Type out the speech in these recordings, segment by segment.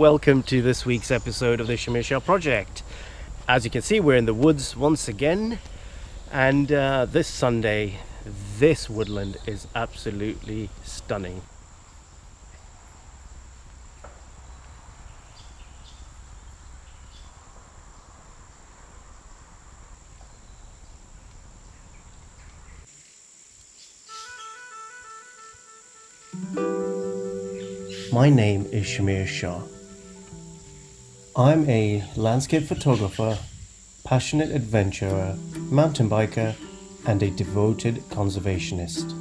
welcome to this week's episode of the Shah project. As you can see, we're in the woods once again, and this Sunday this woodland is absolutely stunning. My name is Shah. I'm a landscape photographer, passionate adventurer, mountain biker, and a devoted conservationist.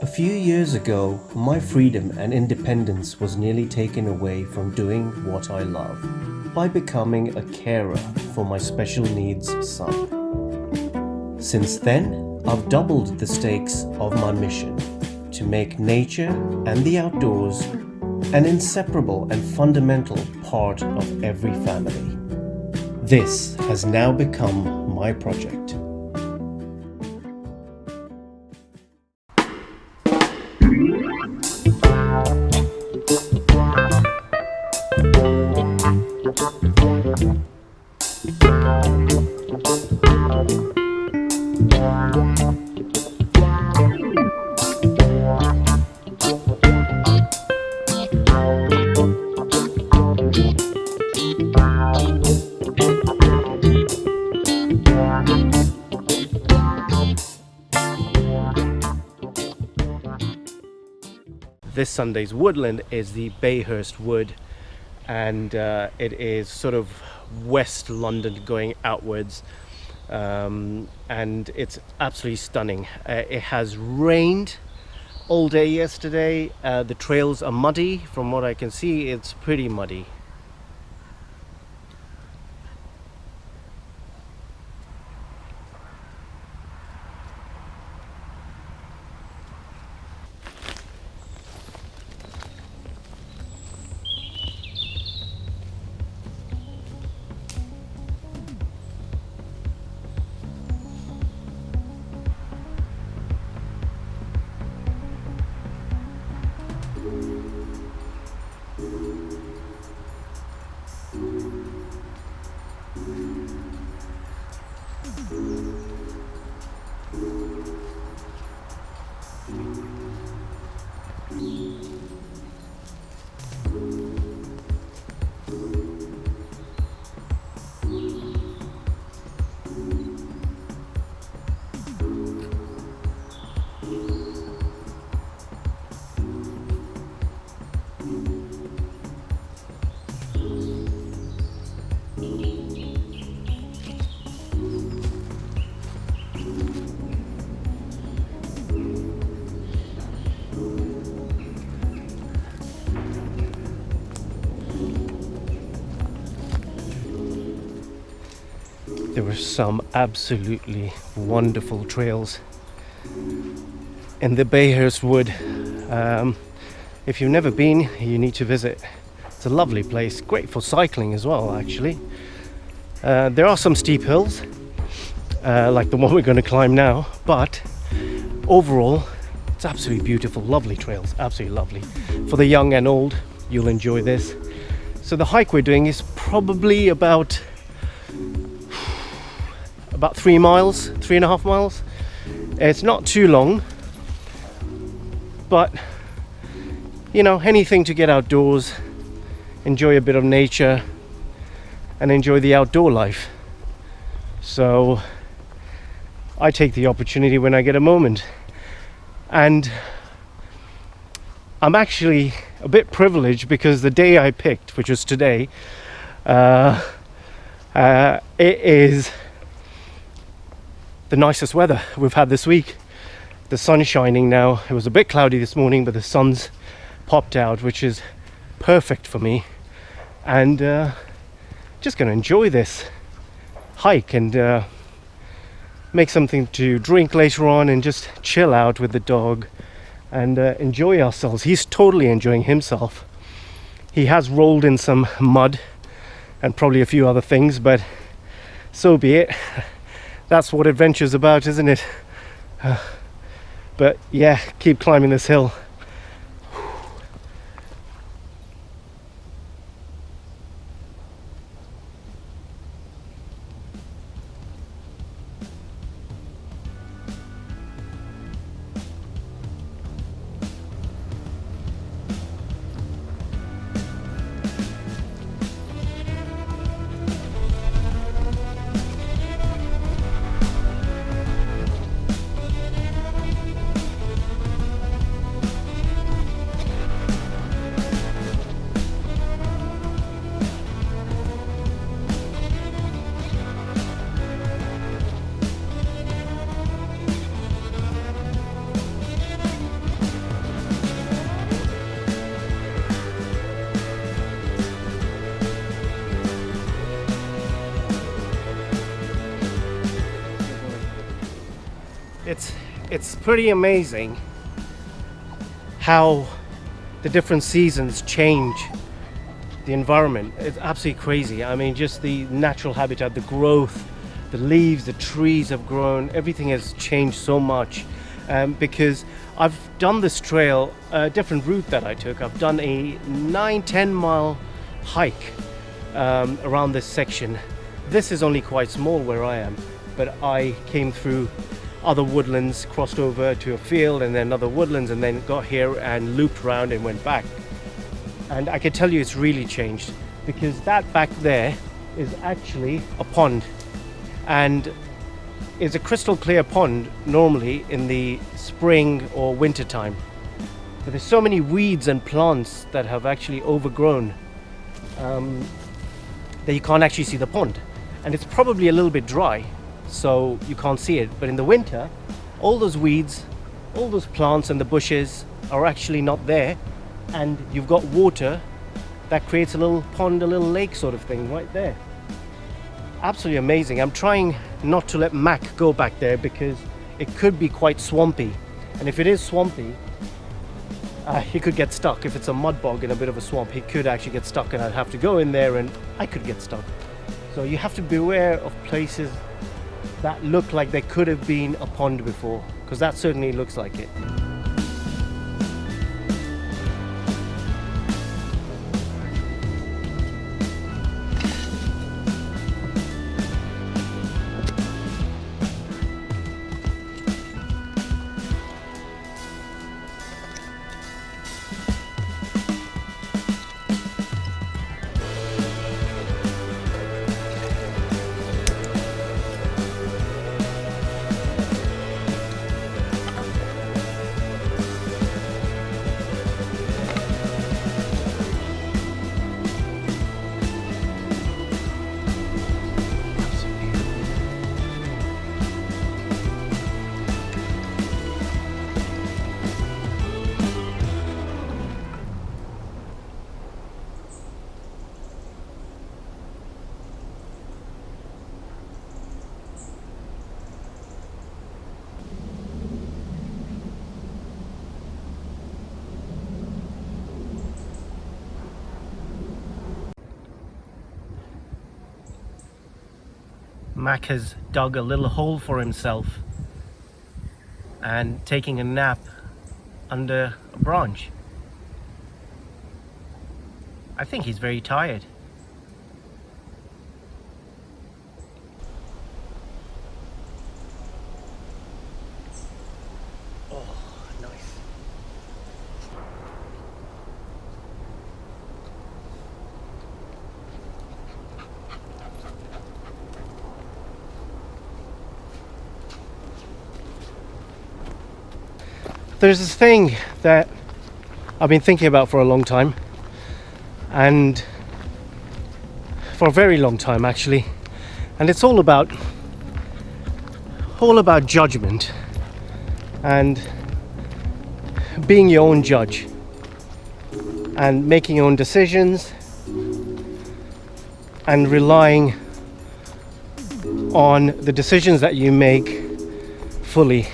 A few years ago, my freedom and independence was nearly taken away from doing what I love by becoming a carer for my special needs son. Since then, I've doubled the stakes of my mission to make nature and the outdoors an inseparable and fundamental part of every family. This has now become my project. This Sunday's woodland is the Bayhurst Wood, and it is sort of West London going outwards, and it's absolutely stunning. It has rained all day yesterday. The trails are muddy. From what I can see, it's pretty muddy. There were some absolutely wonderful trails in the Bayhurst Wood. If you've never been, you need to visit. It's a lovely place, great for cycling as well, actually. There are some steep hills, like the one we're going to climb now, but overall, it's absolutely beautiful, lovely trails, absolutely lovely. For the young and old, you'll enjoy this. So the hike we're doing is probably about 3 miles, 3.5 miles. It's not too long, but you know, anything to get outdoors, enjoy a bit of nature, and enjoy the outdoor life. So I take the opportunity when I get a moment, and I'm actually a bit privileged because the day I picked, which was today, it is the nicest weather we've had this week. The sun's shining now. It was a bit cloudy this morning, but the sun's popped out, which is perfect for me. And just going to enjoy this hike and make something to drink later on and just chill out with the dog and enjoy ourselves. He's totally enjoying himself. He has rolled in some mud and probably a few other things, but so be it. That's what adventure's about, isn't it? But yeah, keep climbing this hill. It's pretty amazing how the different seasons change the environment. It's absolutely crazy. I mean, just the natural habitat, the growth, the leaves, the trees have grown, everything has changed so much. Because I've done this trail, a different route that I took. I've done a 9-10 mile hike around this section. This is only quite small where I am, but I came through other woodlands, crossed over to a field and then other woodlands, and then got here and looped around and went back. And I can tell you it's really changed, because that back there is actually a pond, and it's a crystal clear pond normally in the spring or winter time. But there's so many weeds and plants that have actually overgrown that you can't actually see the pond. And it's probably a little bit dry, so you can't see it. But in the winter, all those weeds, all those plants and the bushes are actually not there, and you've got water that creates a little pond, a little lake sort of thing right there. Absolutely amazing. I'm trying not to let Mac go back there because it could be quite swampy, and if it is swampy, he could get stuck. If it's a mud bog in a bit of a swamp, he could actually get stuck, and I'd have to go in there and I could get stuck. So you have to beware of places that look like there could have been a pond before, because that certainly looks like it. Mac has dug a little hole for himself and taking a nap under a branch. I think he's very tired. Oh, nice. There's this thing that I've been thinking about for a long time, and for a very long time actually, and it's all about judgment and being your own judge and making your own decisions and relying on the decisions that you make fully.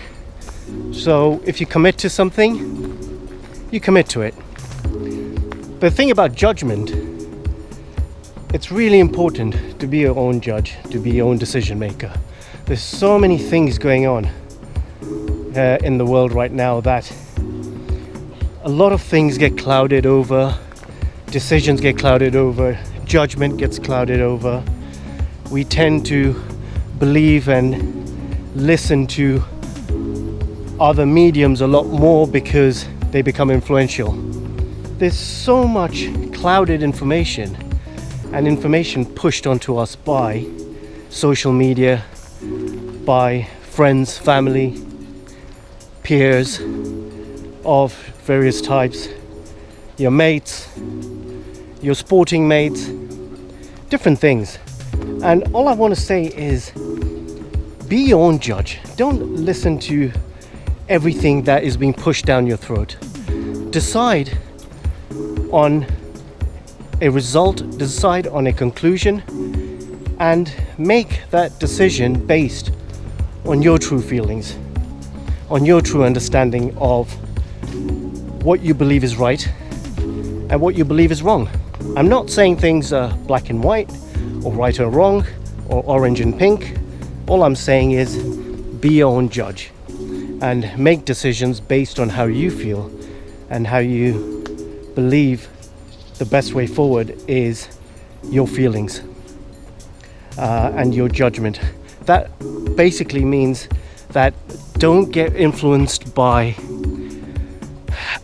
So if you commit to something, you commit to it. But the thing about judgment, it's really important to be your own judge, to be your own decision maker. There's so many things going on in the world right now that a lot of things get clouded over, decisions get clouded over, judgment gets clouded over. We tend to believe and listen to other mediums a lot more because they become influential. There's so much clouded information and information pushed onto us by social media, by friends, family, peers of various types, your mates, your sporting mates, different things. And all I want to say is be your own judge. Don't listen to everything that is being pushed down your throat. Decide on a result, decide on a conclusion, and make that decision based on your true feelings. on your true understanding of what you believe is right and what you believe is wrong. I'm not saying things are black and white or right or wrong or orange and pink. All I'm saying is be your own judge and make decisions based on how you feel and how you believe the best way forward is your feelings and your judgment. That basically means that don't get influenced by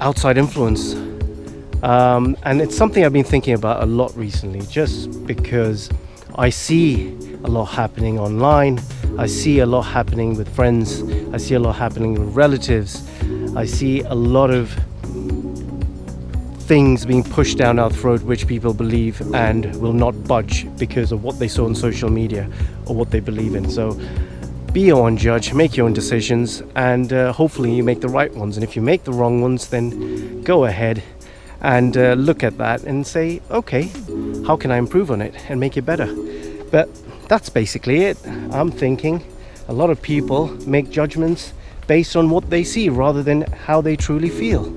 outside influence. And it's something I've been thinking about a lot recently, just because I see a lot happening online. I see a lot happening with friends. I see a lot happening with relatives. I see a lot of things being pushed down our throat which people believe and will not budge because of what they saw on social media or what they believe in. So be your own judge, make your own decisions, and hopefully you make the right ones. And if you make the wrong ones, then go ahead and look at that and say, okay, how can I improve on it and make it better? But that's basically it. I'm thinking a lot of people make judgments based on what they see rather than how they truly feel.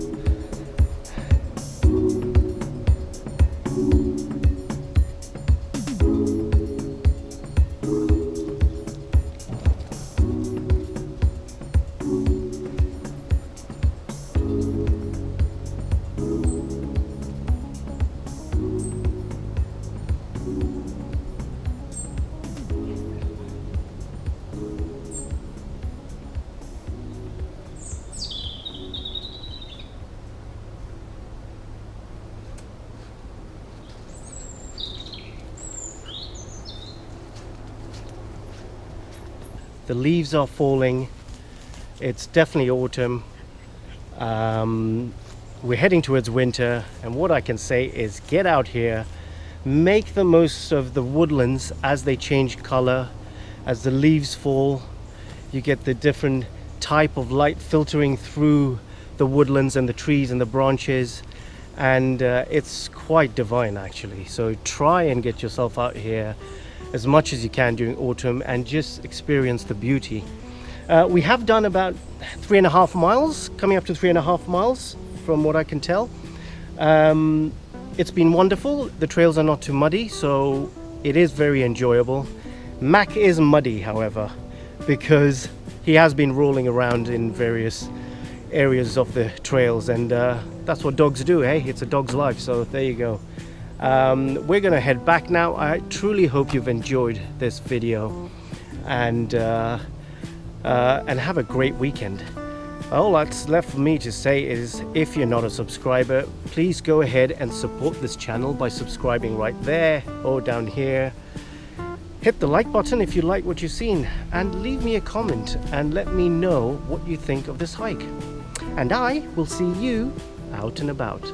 The leaves are falling. It's definitely autumn. We're heading towards winter, and what I can say is get out here, make the most of the woodlands as they change color, as the leaves fall. You get the different type of light filtering through the woodlands and the trees and the branches, and it's quite divine actually. So try and get yourself out here as much as you can during autumn and just experience the beauty. We have done about 3.5 miles, coming up to 3.5 miles from what I can tell. It's been wonderful. The trails are not too muddy, so it is very enjoyable. Mac is muddy, however, because he has been rolling around in various areas of the trails, and that's what dogs do, eh? It's a dog's life, so there you go. We're gonna head back now. I truly hope you've enjoyed this video, and have a great weekend. All that's left for me to say is, if you're not a subscriber, please go ahead and support this channel by subscribing right there or down here. Hit the like button if you like what you've seen, and leave me a comment and let me know what you think of this hike. And I will see you out and about.